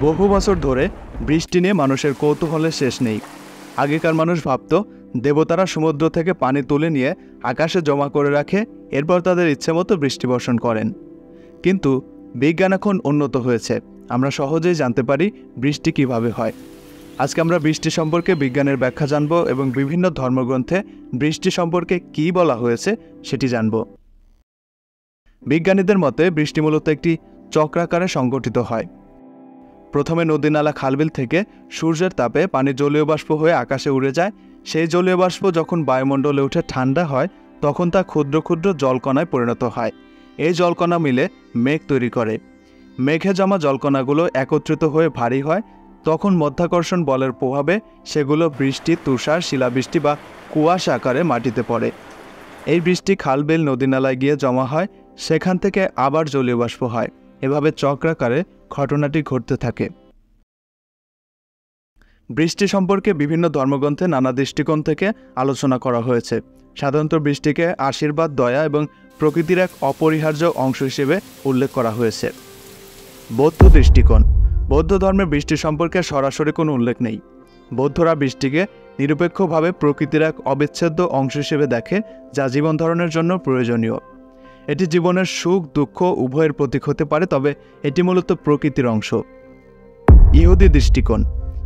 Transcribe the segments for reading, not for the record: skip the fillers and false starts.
বহু বছর ধরে বৃষ্টি নিয়ে মানুষের কৌতূহলের শেষ নেই। আগেকার মানুষ ভাবত দেবতারা সমুদ্র থেকে পানি তুলে নিয়ে আকাশে জমা করে রাখে, এরপর তাদের ইচ্ছেমতো বৃষ্টি বর্ষণ করেন। কিন্তু বিজ্ঞান এখন উন্নত হয়েছে, আমরা সহজেই জানতে পারি বৃষ্টি কিভাবে হয়। আজকে আমরা বৃষ্টি সম্পর্কে বিজ্ঞানের ব্যাখ্যা জানব এবং বিভিন্ন ধর্মগ্রন্থে বৃষ্টি সম্পর্কে কী বলা হয়েছে সেটি জানব। বিজ্ঞানীদের মতে বৃষ্টি মূলত একটি চক্রাকারে সংঘটিত হয়। প্রথমে নদী নালা খালবিল থেকে সূর্যের তাপে পানি জলীয় বাষ্প হয়ে আকাশে উড়ে যায়। সেই জলীয় বাষ্প যখন বায়ুমণ্ডলে উঠে ঠান্ডা হয় তখন তা ক্ষুদ্র ক্ষুদ্র জলকণায় পরিণত হয়। এই জলকণা মিলে মেঘ তৈরি করে। মেঘে জমা জলকণাগুলো একত্রিত হয়ে ভারী হয়, তখন মধ্যাকর্ষণ বলের প্রভাবে সেগুলো বৃষ্টি, তুষার, শিলাবৃষ্টি বা কুয়াশা আকারে মাটিতে পড়ে। এই বৃষ্টি খালবিল নদীনালায় গিয়ে জমা হয়, সেখান থেকে আবার জলীয় বাষ্প হয়। এভাবে চক্রাকারে ঘটনাটি ঘটতে থাকে। বৃষ্টি সম্পর্কে বিভিন্ন ধর্মগ্রন্থে নানা দৃষ্টিকোণ থেকে আলোচনা করা হয়েছে। সাধারণত বৃষ্টিকে আশীর্বাদ, দয়া এবং প্রকৃতির এক অপরিহার্য অংশ হিসেবে উল্লেখ করা হয়েছে। বৌদ্ধ দৃষ্টিকোণ। বৌদ্ধ ধর্মে বৃষ্টি সম্পর্কে সরাসরি কোনো উল্লেখ নেই। বৌদ্ধরা বৃষ্টিকে নিরপেক্ষভাবে প্রকৃতির এক অবিচ্ছেদ্য অংশ হিসেবে দেখে, যা জীবন ধারণের জন্য প্রয়োজনীয়। এটি জীবনের সুখ দুঃখ উভয়ের প্রতীক হতে পারে, তবে এটি মূলত প্রকৃতির অংশ। ইহুদি দৃষ্টিকোণ।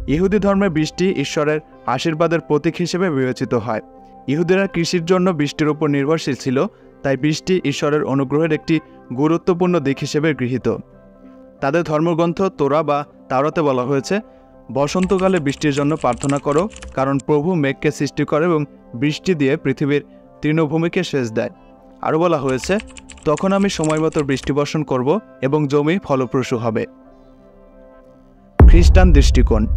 ইহুদি ধর্মে বৃষ্টি ঈশ্বরের আশীর্বাদের প্রতীক হিসেবে বিবেচিত হয়। ইহুদিরা কৃষির জন্য বৃষ্টির উপর নির্ভরশীল ছিল, তাই বৃষ্টি ঈশ্বরের অনুগ্রহের একটি গুরুত্বপূর্ণ দিক হিসেবে গৃহীত। তাদের ধর্মগ্রন্থ তোরা বা তাওরাতে বলা হয়েছে, বসন্তকালে বৃষ্টির জন্য প্রার্থনা করো, কারণ প্রভু মেঘকে সৃষ্টি করে এবং বৃষ্টি দিয়ে পৃথিবীর তৃণভূমিকে সেচ দেয়। আরও বলা হয়েছে, তখন আমি সময়মতো বৃষ্টি বর্ষণ করব এবং জমি ফলপ্রসূ হবে। খ্রিস্টান দৃষ্টিকোণ।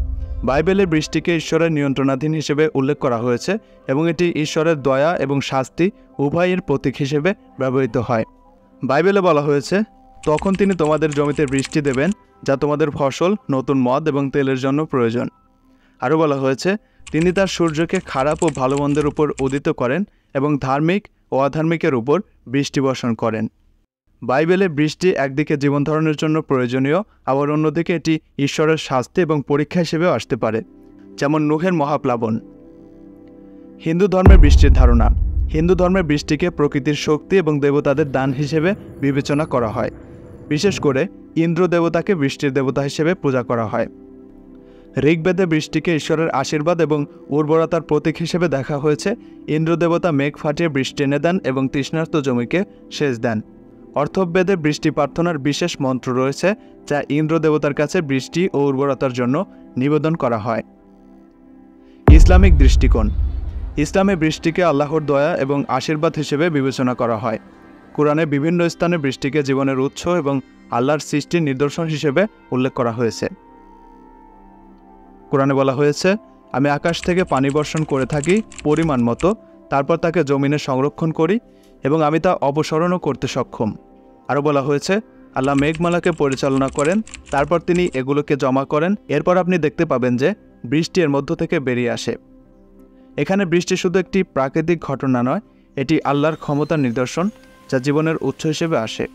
বাইবেলে বৃষ্টিকে ঈশ্বরের নিয়ন্ত্রণাধীন হিসেবে উল্লেখ করা হয়েছে এবং এটি ঈশ্বরের দয়া এবং শাস্তি উভয়ের প্রতীক হিসেবে ব্যবহৃত হয়। বাইবেলে বলা হয়েছে, তখন তিনি তোমাদের জমিতে বৃষ্টি দেবেন, যা তোমাদের ফসল, নতুন মদ এবং তেলের জন্য প্রয়োজন। আরও বলা হয়েছে, তিনি তার সূর্যকে খারাপ ও ভালো মন্দের উপর উদিত করেন এবং ধার্মিক ও অধার্মিকের উপর বৃষ্টি বর্ষণ করেন। বাইবেলে বৃষ্টি একদিকে জীবন ধারণের জন্য প্রয়োজনীয়, আবার অন্যদিকে এটি ঈশ্বরের শাস্তি এবং পরীক্ষা হিসেবেও আসতে পারে, যেমন নুহের মহাপ্লাবন। হিন্দু ধর্মের বৃষ্টির ধারণা। হিন্দু ধর্মে বৃষ্টিকে প্রকৃতির শক্তি এবং দেবতাদের দান হিসেবে বিবেচনা করা হয়। বিশেষ করে ইন্দ্র দেবতাকে বৃষ্টির দেবতা হিসেবে পূজা করা হয়। ঋগ্বেদে বৃষ্টিকে ঈশ্বরের আশীর্বাদ এবং উর্বরতার প্রতীক হিসেবে দেখা হয়েছে। ইন্দ্র দেবতা মেঘ ফাটিয়ে বৃষ্টি এনে দেন এবং তৃষ্ণার্ত জমিকে সেচ দেন। অর্থবেদে বৃষ্টি প্রার্থনার বিশেষ মন্ত্র রয়েছে, যা ইন্দ্র দেবতার কাছে বৃষ্টি ও উর্বরতার জন্য নিবেদন করা হয়। ইসলামিক দৃষ্টিকোণ। ইসলামে বৃষ্টিকে আল্লাহর দয়া এবং আশীর্বাদ হিসেবে বিবেচনা করা হয়। কোরআনে বিভিন্ন স্থানে বৃষ্টিকে জীবনের উৎস এবং আল্লাহর সৃষ্টির নিদর্শন হিসেবে উল্লেখ করা হয়েছে। কোরআনে বলা হয়েছে, আমি আকাশ থেকে পানি বর্ষণ করে থাকি পরিমাণ মতো, তারপর তাকে জমিনে সংরক্ষণ করি এবং আমি তা অপসারণও করতে সক্ষম। আরও বলা হয়েছে, আল্লাহ মেঘমালাকে পরিচালনা করেন, তারপর তিনি এগুলোকে জমা করেন, এরপর আপনি দেখতে পাবেন যে বৃষ্টি এর মধ্য থেকে বেরিয়ে আসে। এখানে বৃষ্টি শুধু একটি প্রাকৃতিক ঘটনা নয়, এটি আল্লাহর ক্ষমতার নিদর্শন, যা জীবনের উৎস হিসেবে আসে।